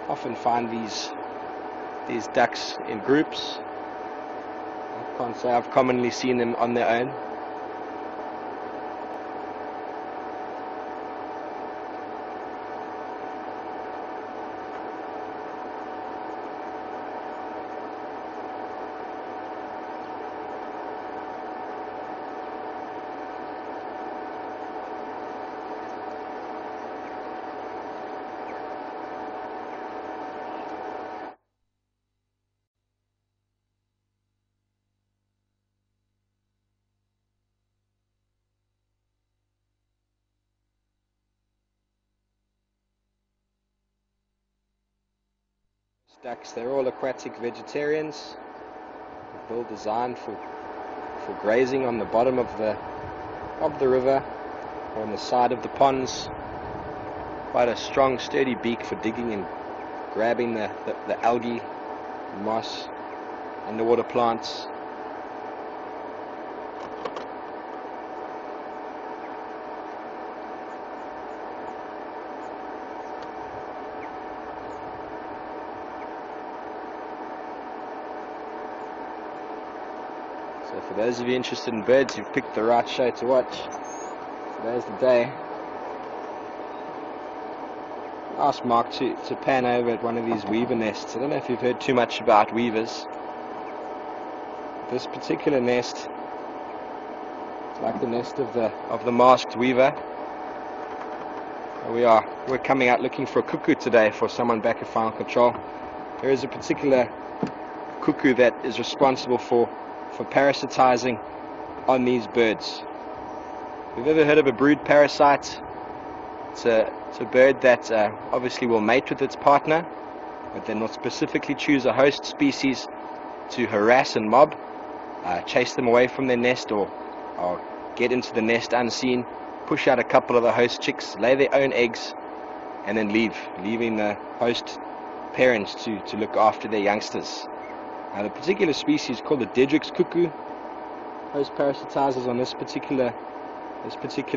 Often find these ducks in groups. I can't say I've commonly seen them on their own. Ducks, they're all aquatic vegetarians, built designed for grazing on the bottom of the river or on the side of the ponds. Quite a strong, sturdy beak for digging and grabbing the algae, moss, underwater plants. So for those of you interested in birds, you've picked the right show to watch. Today's the day. I asked Mark to pan over at one of these weaver nests. I don't know if you've heard too much about weavers. This particular nest, it's like the nest of the masked weaver. We're coming out looking for a cuckoo today for someone back at Final Control. There is a particular cuckoo that is responsible for parasitizing on these birds. If you've ever heard of a brood parasite, it's a bird that obviously will mate with its partner, but then will specifically choose a host species to harass and mob, chase them away from their nest, or get into the nest unseen, push out a couple of the host chicks, lay their own eggs, and then leaving the host parents to look after their youngsters. The particular species called the Dedrick's cuckoo host parasitizes on this particular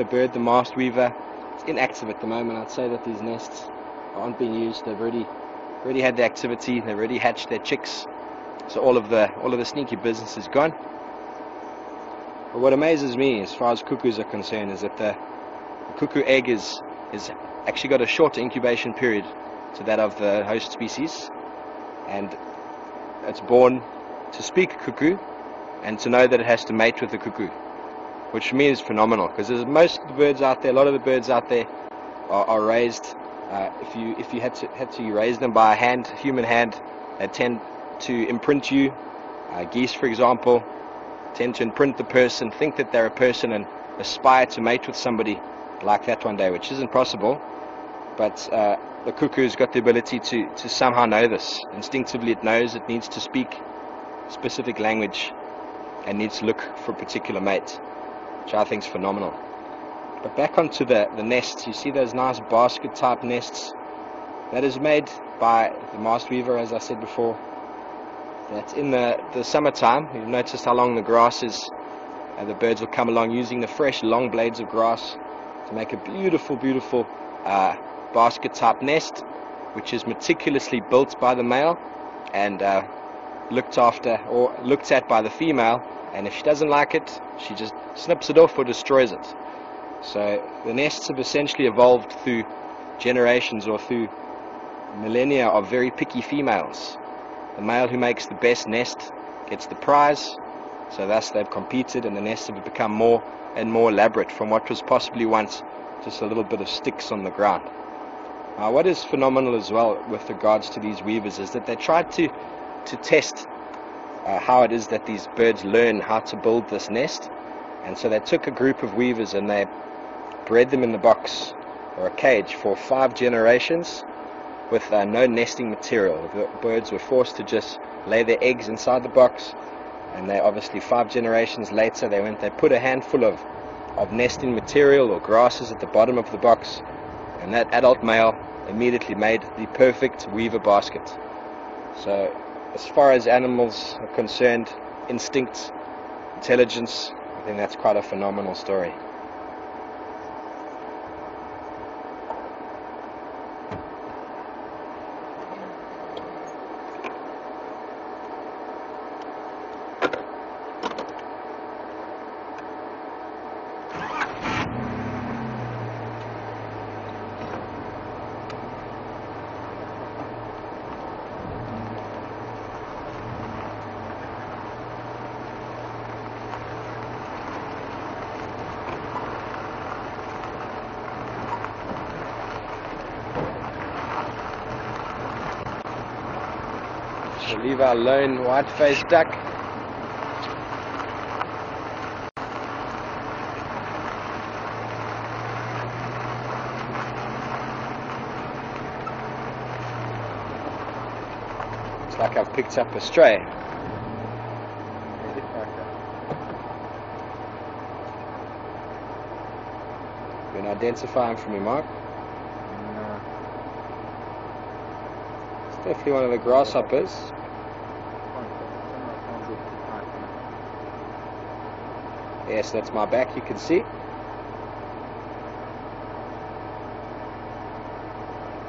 bird, the masked weaver. It's inactive at the moment. I'd say that these nests aren't being used. They've already had the activity. They've already hatched their chicks. So all of the sneaky business is gone. But what amazes me as far as cuckoos are concerned is that the cuckoo egg is actually got a shorter incubation period to that of the host species, and it's born to speak cuckoo and to know that it has to mate with the cuckoo, which for me is phenomenal, because there's most of the birds out there, a lot of the birds out there are raised. If you had to raise them by a human hand, they tend to imprint you. Geese, for example, tend to imprint the person, think that they're a person, and aspire to mate with somebody like that one day, which isn't possible. But the cuckoo's got the ability to somehow know this. Instinctively it knows it needs to speak specific language and needs to look for a particular mate, which I think is phenomenal. But back onto the nests, you see those nice basket type nests. That is made by the masked weaver, as I said before. That's in the summertime. You've noticed how long the grass is, and the birds will come along using the fresh long blades of grass to make a beautiful basket type nest, which is meticulously built by the male and looked at by the female, and if she doesn't like it, she just snips it off or destroys it. So the nests have essentially evolved through generations or through millennia of very picky females. The male who makes the best nest gets the prize, so thus they've competed, and the nests have become more and more elaborate from what was possibly once just a little bit of sticks on the ground. What is phenomenal as well with regards to these weavers is that they tried to test how it is that these birds learn how to build this nest, and so they took a group of weavers and they bred them in the box or a cage for 5 generations with no nesting material. The birds were forced to just lay their eggs inside the box, and they obviously 5 generations later they put a handful of nesting material or grasses at the bottom of the box, and that adult male immediately made the perfect weaver basket. So as far as animals are concerned, instinct, intelligence, I think that's quite a phenomenal story. We'll leave our lone white-faced duck. Looks like I've picked up a stray. You can identify him from your mark. No. It's definitely one of the grasshoppers. Yes, that's my back, you can see.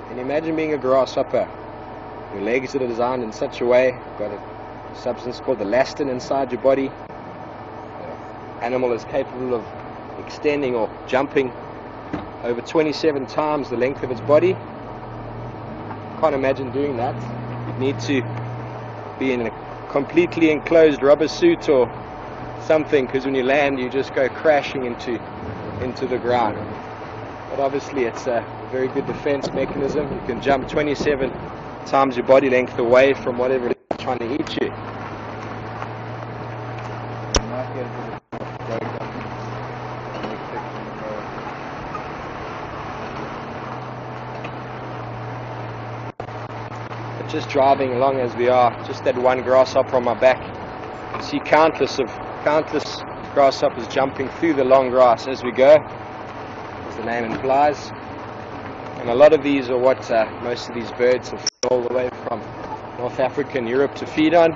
Can you imagine being a grasshopper? Your legs are designed in such a way, you've got a substance called elastin inside your body. The animal is capable of extending or jumping over 27 times the length of its body. Can't imagine doing that. You'd need to be in a completely enclosed rubber suit or something, because when you land you just go crashing into the ground. But obviously it's a very good defense mechanism. You can jump 27 times your body length away from whatever it is trying to eat you. But just driving along as we are, just that one grasshopper on my back, you can see countless grasshoppers jumping through the long grass as we go, as the name implies. And a lot of these are what most of these birds have all the way from North Africa and Europe to feed on,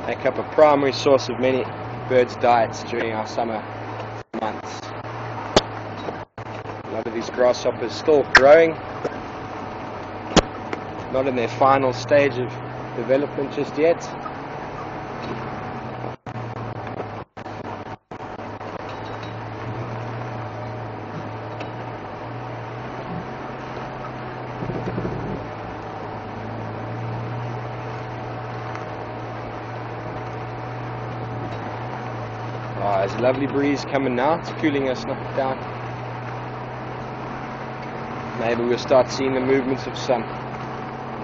make up a primary source of many birds' diets during our summer months. A lot of these grasshoppers still growing, not in their final stage of development just yet. Oh, there's a lovely breeze coming now. It's cooling us down. Maybe we'll start seeing the movements of some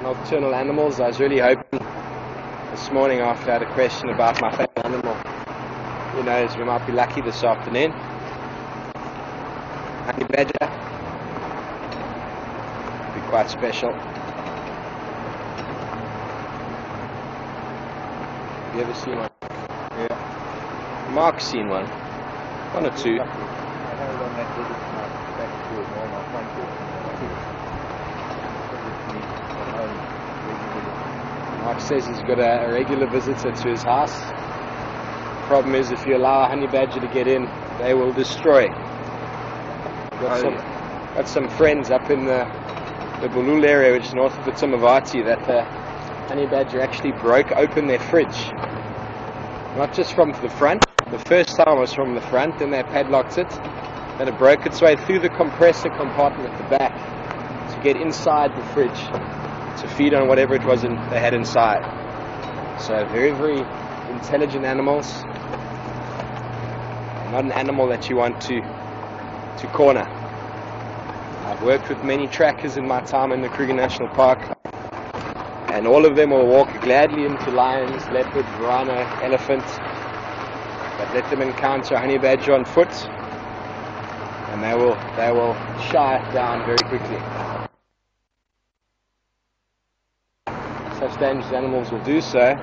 nocturnal animals. I was really hoping this morning, after I had a question about my favorite animal, who knows, we might be lucky this afternoon. Honey badger. Be quite special. Have you ever seen one? Yeah. Mark's seen one. One or two. Mark says he's got a regular visitor to his house. Problem is, if you allow a honey badger to get in, they will destroy. Got some friends up in the Bulul area, which is north of the Timavati, that the honey badger actually broke open their fridge. Not just from the front. The first time was from the front, then they padlocked it, then it broke its way through the compressor compartment at the back to get inside the fridge to feed on whatever it was they had inside. So very, very intelligent animals. Not an animal that you want to corner. I've worked with many trackers in my time in the Kruger National Park, and all of them will walk gladly into lions, leopard, rhino, elephant, but let them encounter a honey badger on foot and they will shy down very quickly. Such dangerous animals will do so,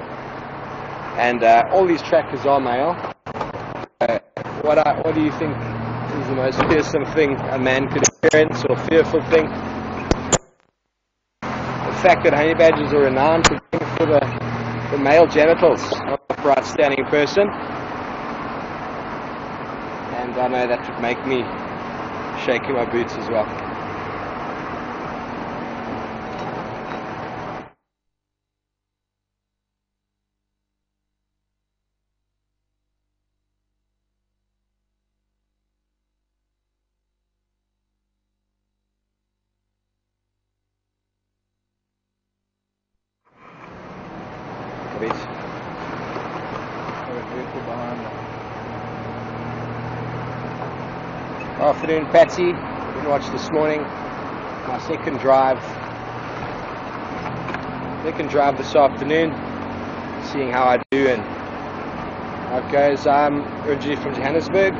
and all these trackers are male. What do you think is the most fearsome thing a man could experience, or fearful thing? The fact that honey badgers are renowned for the male genitals of a upright standing person, and I know that would make me shake in my boots as well. Afternoon, Patsy. Been watched this morning. My second drive this afternoon. seeing how I do and how it goes. I'm originally from Johannesburg,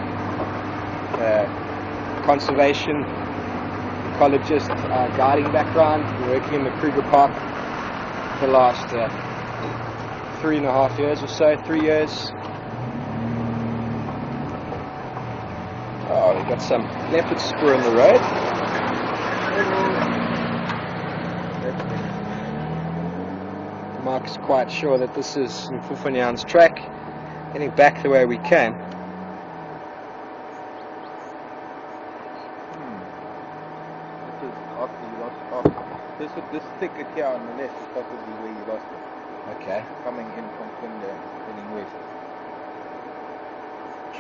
conservation ecologist, guiding background, working in the Kruger Park for the last 3.5 years or so, 3 years. Oh, we've got some leopard spur in the road. Mark's quite sure that this is Mfufanyan's track, getting back the way we came. This is after you lost this thicket here on the left is possibly where you lost it. Okay, Coming in from Kunde, heading west.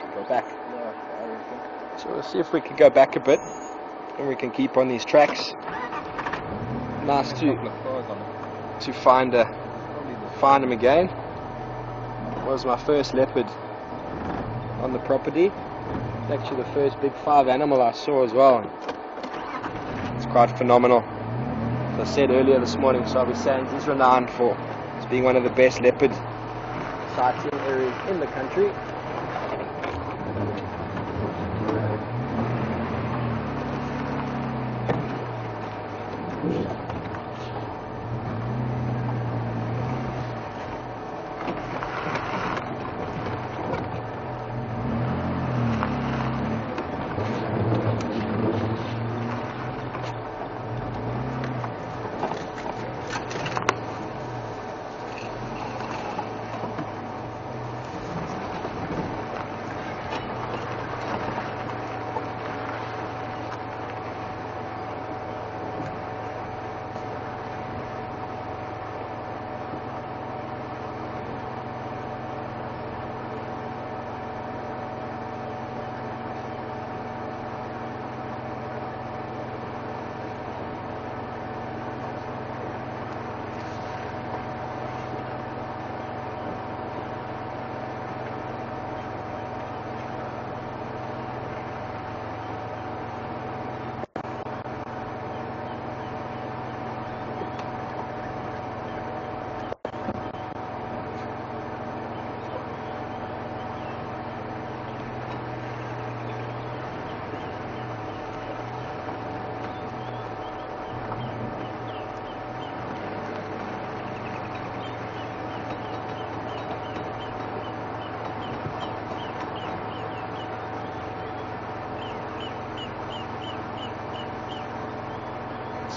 should go back. Yeah, I reckon. So we'll see if we can go back a bit and we can keep on these tracks. Nice to find him again. It was my first leopard on the property. It's actually the first big 5 animal I saw as well. It's quite phenomenal. As I said earlier this morning, Sabi Sands is renowned for being one of the best leopard sighting areas in the country.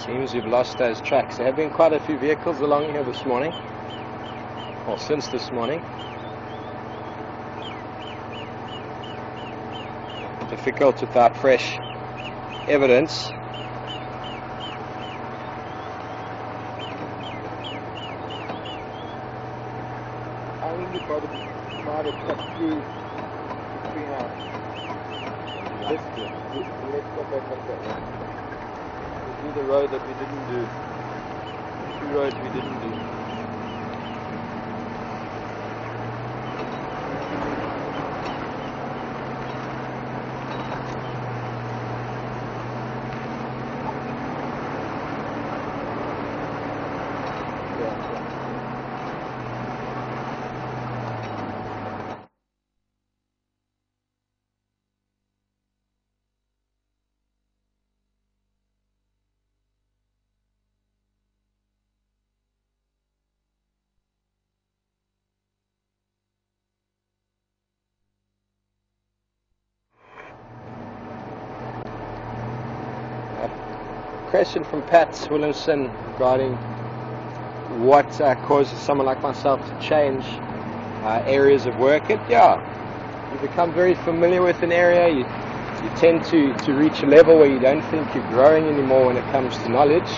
Seems we've lost those tracks. There have been quite a few vehicles along here this morning, or since this morning. Difficult without fresh evidence. I think you probably might have cut through between us. Let's go back like that one. Do the road that we didn't do. 2 roads we didn't do. Question from Pat Williamson regarding what causes someone like myself to change areas of work. You become very familiar with an area. You tend to reach a level where you don't think you're growing anymore when it comes to knowledge.